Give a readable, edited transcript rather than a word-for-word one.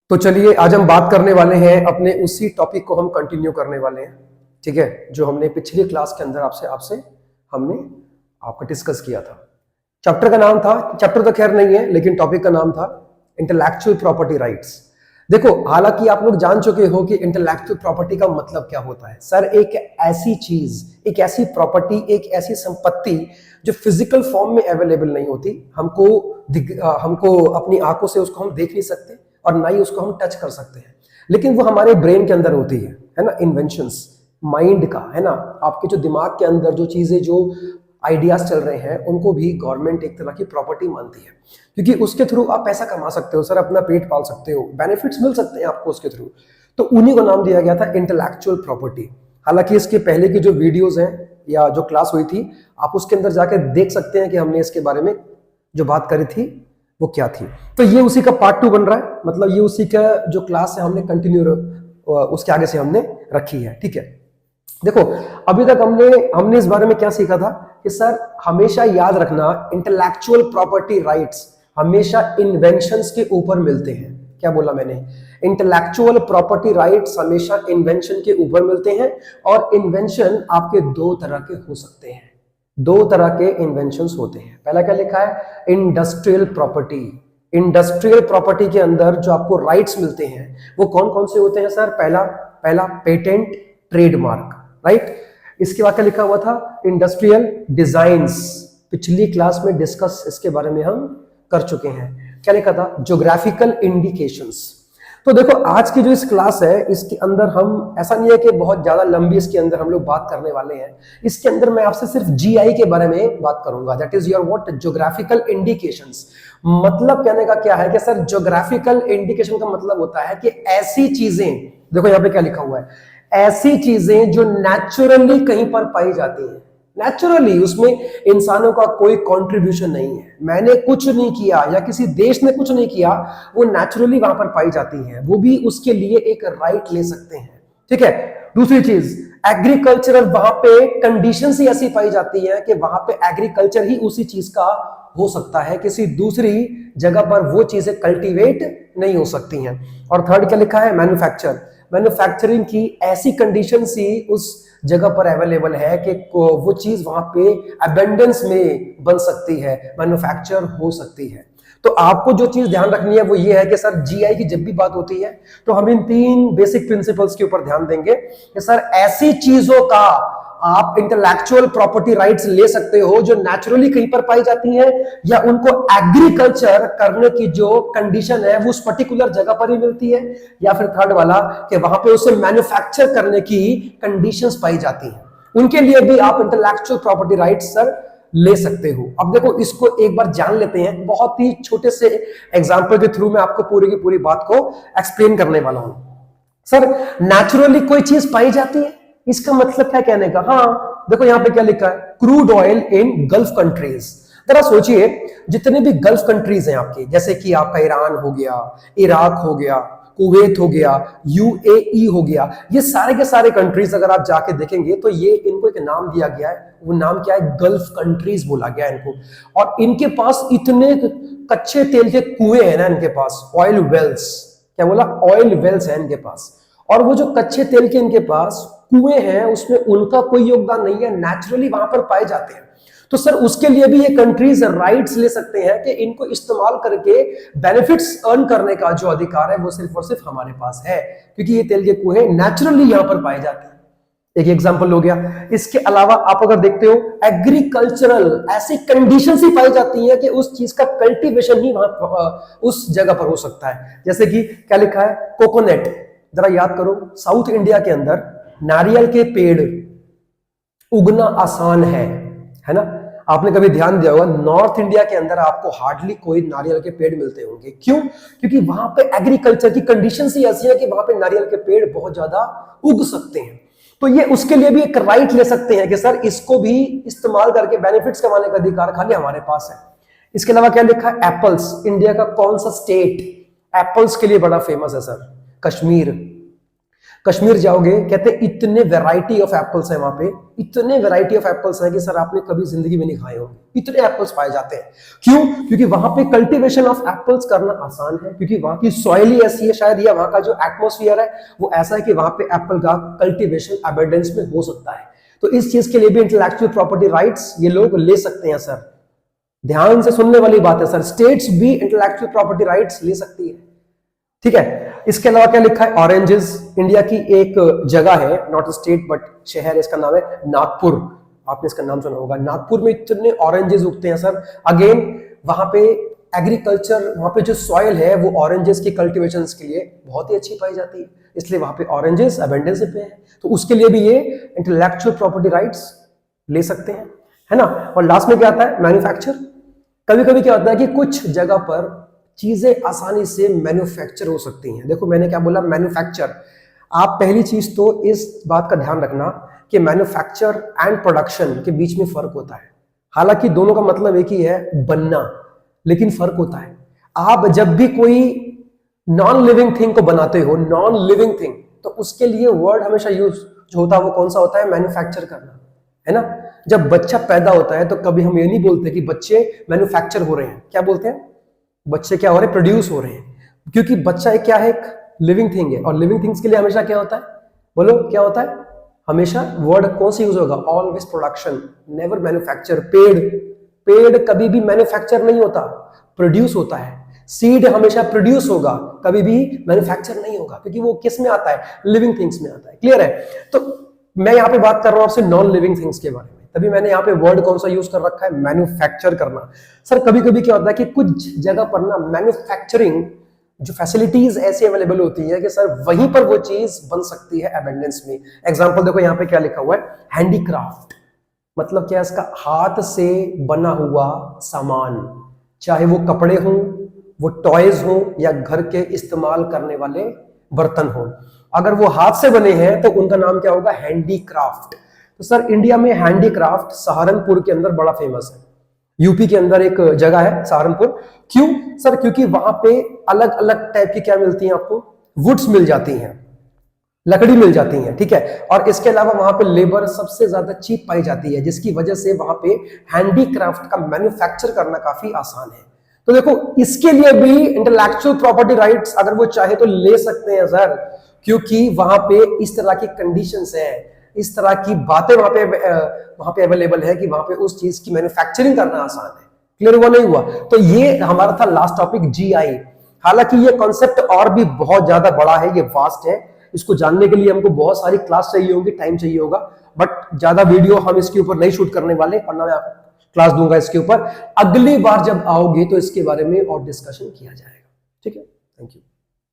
तो चलिए आज हम बात करने वाले हैं अपने उसी टॉपिक को हम कंटिन्यू करने वाले हैं। ठीक है, जो हमने पिछली क्लास के अंदर आपसे आपसे हमने आपका डिस्कस किया था। चैप्टर का नाम था, चैप्टर तो खैर नहीं है लेकिन टॉपिक का नाम था इंटेलेक्चुअल प्रॉपर्टी राइट्स। देखो, हालांकि आप लोग जान चुके हो कि इंटेलेक्चुअल प्रॉपर्टी का मतलब क्या होता है। सर, एक ऐसी चीज, एक ऐसी प्रॉपर्टी, एक ऐसी संपत्ति जो फिजिकल फॉर्म में अवेलेबल नहीं होती, हमको अपनी आंखों से उसको हम देख नहीं सकते और ना ही उसको हम टच कर सकते हैं, लेकिन वो हमारे ब्रेन के अंदर होती है ना। इन्वेंशंस माइंड का है ना, आपके जो दिमाग के अंदर जो चीजें, जो आइडियाज चल रहे हैं, उनको भी गवर्नमेंट एक तरह की प्रॉपर्टी मानती है, क्योंकि उसके थ्रू आप पैसा कमा सकते हो सर, अपना पेट पाल सकते हो, बेनिफिट्स मिल सकते हैं आपको उसके थ्रू। तो उन्हीं को नाम दिया गया था इंटेलेक्चुअल प्रॉपर्टी। हालांकि इसके पहले की जो वीडियोज हैं या जो क्लास हुई थी, आप उसके अंदर जाकर देख सकते हैं कि हमने इसके बारे में जो बात करी थी वो क्या थी। तो ये उसी का पार्ट 2 बन रहा है, मतलब ये उसी का जो क्लास है हमने कंटिन्यू उसके आगे से हमने रखी है। ठीक है, देखो अभी तक हमने इस बारे में क्या सीखा था कि सर हमेशा याद रखना, इंटेलेक्चुअल प्रॉपर्टी राइट्स हमेशा इन्वेंशंस के ऊपर मिलते हैं। क्या बोला मैंने? इंटेलेक्चुअल प्रॉपर्टी राइट्स हमेशा इन्वेंशन के ऊपर मिलते हैं, और इन्वेंशन आपके दो तरह के हो सकते हैं। दो तरह के इन्वेंशंस होते हैं। पहला क्या लिखा है? Industrial property. इंडस्ट्रियल प्रॉपर्टी के अंदर जो आपको राइट्स मिलते हैं वो कौन कौन से होते हैं सर? पहला पेटेंट, ट्रेडमार्क, राइट। इसके बाद क्या लिखा हुआ था? Industrial designs. पिछली क्लास में डिस्कस इसके बारे में हम कर चुके हैं। क्या लिखा था? Geographical indications. तो देखो आज की जो इस क्लास है, इसके अंदर हम, ऐसा नहीं है कि बहुत ज्यादा लंबी इसके अंदर हम लोग बात करने वाले हैं। इसके अंदर मैं आपसे सिर्फ जीआई के बारे में बात करूंगा, that is your what, geographical indications. मतलब कहने का क्या है कि सर ज्योग्राफिकल इंडिकेशन का मतलब होता है कि ऐसी चीजें, देखो यहाँ पे क्या लिखा हुआ है, ऐसी चीजें जो नेचुरली कहीं पर पाई जाती हैं। नेचुरली, उसमें इंसानों का कोई कंट्रीब्यूशन नहीं है, मैंने कुछ नहीं किया या किसी देश ने कुछ नहीं किया, वो नेचुरली वहां पर पाई जाती है, वो भी उसके लिए एक राइट ले सकते हैं। ठीक है। दूसरी चीज, एग्रीकल्चरल, वहां पे कंडीशंस ही ऐसी पाई जाती है कि वहां पे एग्रीकल्चर ही उसी चीज का हो सकता है, किसी दूसरी जगह पर वो चीजें कल्टीवेट नहीं हो सकती हैं। और थर्ड क्या लिखा है? मैन्युफैक्चर। मैन्युफैक्चरिंग की ऐसी कंडीशंस ही उस जगह पर अवेलेबल है कि वो चीज वहां पे अबेंडेंस में बन सकती है, मैन्युफैक्चर हो सकती है। तो आपको जो चीज ध्यान रखनी है वो ये है कि सर जीआई की जब भी बात होती है तो हम इन 3 बेसिक प्रिंसिपल्स के ऊपर ध्यान देंगे कि सर ऐसी चीजों का आप इंटेलेक्चुअल प्रॉपर्टी राइट्स ले सकते हो जो नेचुरली कहीं पर पाई जाती हैं, या उनको एग्रीकल्चर करने की जो कंडीशन है वो उस पर्टिकुलर जगह पर ही मिलती है, या फिर थर्ड वाला कि वहां पे उसे मैन्युफैक्चर करने की कंडीशंस पाई जाती हैं, उनके लिए भी आप इंटेलेक्चुअल प्रॉपर्टी राइट्स सर ले सकते हो। अब देखो इसको एक बार जान लेते हैं, बहुत ही छोटे से एग्जांपल के थ्रू मैं आपको पूरी की पूरी बात को एक्सप्लेन करने वाला हूं। सर नेचुरली कोई चीज पाई जाती है, इसका मतलब क्या कहने का? हाँ देखो यहाँ पे क्या लिखा है? Crude oil in gulf countries. जरा सोचिए, जितने भी गल्फ कंट्रीज हैं आपके, जैसे कि आपका ईरान हो गया, इराक हो गया, कुवैत हो गया, यूएई हो गया, ये सारे के सारे कंट्रीज अगर आप जाके देखेंगे तो ये इनको एक नाम दिया गया है। वो नाम क्या है? गल्फ कंट्रीज बोला गया इनको। और इनके पास इतने कच्चे तेल के कुएं हैं ना, इनके पास ऑयल वेल्स। क्या बोला? ऑयल वेल्स है इनके पास। और वो जो कच्चे तेल के इनके पास कुएं हैं उसमें उनका कोई योगदान नहीं है, नेचुरली वहां पर पाए जाते हैं। तो सर उसके लिए भी ये कंट्रीज राइट्स ले सकते हैं कि इनको इस्तेमाल करके बेनिफिट्स अर्न करने का जो अधिकार है वो सिर्फ और सिर्फ हमारे पास है, क्योंकि ये तेल के कुएं नेचुरली यहां पर पाए जाते हैं। एक एग्जांपल हो गया। इसके अलावा आप अगर देखते हो, एग्रीकल्चरल ऐसी कंडीशंस ही पाई जाती है कि उस चीज का कल्टीवेशन ही वहां उस जगह पर हो सकता है। जैसे कि क्या लिखा है? कोकोनट। जरा याद करो, साउथ इंडिया के अंदर नारियल के पेड़ उगना आसान है ना। आपने कभी ध्यान दिया होगा, नॉर्थ इंडिया के अंदर आपको हार्डली कोई नारियल के पेड़ मिलते होंगे। क्यों? क्योंकि वहां पे एग्रीकल्चर की कंडीशंस ही ऐसी है कि वहां पे नारियल के पेड़ बहुत ज्यादा उग सकते हैं। तो ये उसके लिए भी एक राइट ले सकते हैं कि सर इसको भी इस्तेमाल करके बेनिफिट्स कमाने का अधिकार खाली हमारे पास है। इसके अलावा क्या लिखा है? एप्पल्स। इंडिया का कौन सा स्टेट एप्पल्स के लिए बड़ा फेमस है सर? कश्मीर। कश्मीर जाओगे, कहते हैं इतने वैरायटी ऑफ एप्पल्स है वहां पे, इतने वैरायटी ऑफ एप्पल्स है कि सर आपने कभी जिंदगी में नहीं खाए होंगे, इतने एप्पल्स पाए जाते हैं। क्यों? क्योंकि वहां पे कल्टीवेशन ऑफ एप्पल्स करना आसान है, क्योंकि वहां की सॉइल ही ऐसी है शायद, या वहां का जो एटमोस्फियर है वो ऐसा है कि वहां पे एप्पल का कल्टीवेशन अबंडेंस में हो सकता है। तो इस चीज के लिए भी इंटेलेक्चुअल प्रॉपर्टी राइट्स ये लोग ले सकते हैं सर। ध्यान से सुनने वाली बात है सर, स्टेट्स भी इंटेलेक्चुअल प्रॉपर्टी राइट्स ले सकती है, ठीक है। इसके अलावा क्या लिखा है, ऑरेंजेस, इंडिया की एक जगह है, नॉट स्टेट बट शहर, इसका नाम है नागपुर, आपने इसका नाम सुना होगा। नागपुर में इतने ऑरेंजेस उगते हैं सर। अगेन वहां पे एग्रीकल्चर, वहां पे जो सॉइल है वो ऑरेंजेस की कल्टीवेशन के लिए बहुत ही अच्छी पाई जाती है, इसलिए वहां पे ऑरेंजेस अबंडेंस पे है। तो उसके लिए भी ये इंटेलेक्चुअल प्रॉपर्टी राइट्स ले सकते हैं, है ना। और लास्ट में क्या आता है, मैन्युफैक्चर। कभी कभी क्या होता है कि कुछ जगह पर चीजें आसानी से मैन्युफैक्चर हो सकती हैं। देखो मैंने क्या बोला, मैन्युफैक्चर। आप पहली चीज तो इस बात का ध्यान रखना कि मैन्युफैक्चर एंड प्रोडक्शन के बीच में फर्क होता है। हालांकि दोनों का मतलब एक ही है, बनना, लेकिन फर्क होता है। आप जब भी कोई नॉन लिविंग थिंग को बनाते हो, नॉन लिविंग थिंग, तो उसके लिए वर्ड हमेशा यूज जो होता है वो कौन सा होता है, मैन्युफैक्चर करना, है ना। जब बच्चा पैदा होता है तो कभी हम ये नहीं बोलते कि बच्चे मैन्युफैक्चर हो रहे हैं, क्या बोलते हैं, बच्चे क्या हो रहे हैं, प्रोड्यूस हो रहे हैं। क्योंकि बच्चा एक क्या है, एक लिविंग थिंग है, और लिविंग थिंग्स के लिए हमेशा क्या होता है, बोलो क्या होता है, हमेशा वर्ड कौन सा यूज होगा, ऑलवेज प्रोडक्शन, नेवर मैन्युफैक्चर। पेड़ कभी भी मैन्युफैक्चर नहीं होता, प्रोड्यूस होता है। सीड हमेशा प्रोड्यूस होगा, कभी भी मैन्युफैक्चर नहीं होगा, क्योंकि वो किस में आता है, लिविंग थिंग्स में आता है। क्लियर है। तो मैं यहाँ पे बात कर रहा हूं आपसे नॉन लिविंग थिंग्स के बारे में, तभी मैंने यहाँ पे वर्ड कौन सा यूज कर रखा है, मैन्युफैक्चर करना। सर कभी कभी क्या होता है कि कुछ जगह पर ना मैन्युफैक्चरिंग जो फैसिलिटीज ऐसी अवेलेबल होती है कि सर वहीं पर वो चीज बन सकती है अबंडेंस में। एग्जांपल देखो यहाँ पे क्या लिखा हुआ है, हैंडीक्राफ्ट, मतलब क्या, इसका हाथ से बना हुआ सामान, चाहे वो कपड़े हों, वो टॉयज हों, या घर के इस्तेमाल करने वाले बर्तन हों, अगर वो हाथ से बने हैं तो उनका नाम क्या होगा, हैंडीक्राफ्ट। तो सर इंडिया में हैंडीक्राफ्ट सहारनपुर के अंदर बड़ा फेमस है। यूपी के अंदर एक जगह है सहारनपुर। क्यों सर? क्योंकि वहां पे अलग अलग टाइप की क्या मिलती हैं आपको, वुड्स मिल जाती हैं, लकड़ी मिल जाती है, ठीक है। और इसके अलावा वहां पे लेबर सबसे ज्यादा चीप पाई जाती है, जिसकी वजह से वहां पे हैंडीक्राफ्ट का मैन्युफैक्चर करना काफी आसान है। तो देखो इसके लिए भी इंटेलेक्चुअल प्रॉपर्टी राइट्स अगर वो चाहे तो ले सकते हैं सर, क्योंकि वहां पे इस तरह की कंडीशंस है, इस तरह की बातें वहां पे अवेलेबल है कि वहां पे उस चीज की मैन्युफैक्चरिंग करना आसान है। क्लियर हुआ नहीं हुआ? तो ये हमारा था लास्ट टॉपिक, जीआई। हालांकि ये कॉन्सेप्ट और भी बहुत ज्यादा बड़ा है, ये वास्ट है, इसको जानने के लिए हमको बहुत सारी क्लास चाहिए होगी, टाइम चाहिए होगा, बट ज्यादा वीडियो हम इसके ऊपर नहीं शूट करने वाले, और ना मैं आपको क्लास दूंगा इसके ऊपर। अगली बार जब आओगे तो इसके बारे में और डिस्कशन किया जाएगा, ठीक है। Thank you.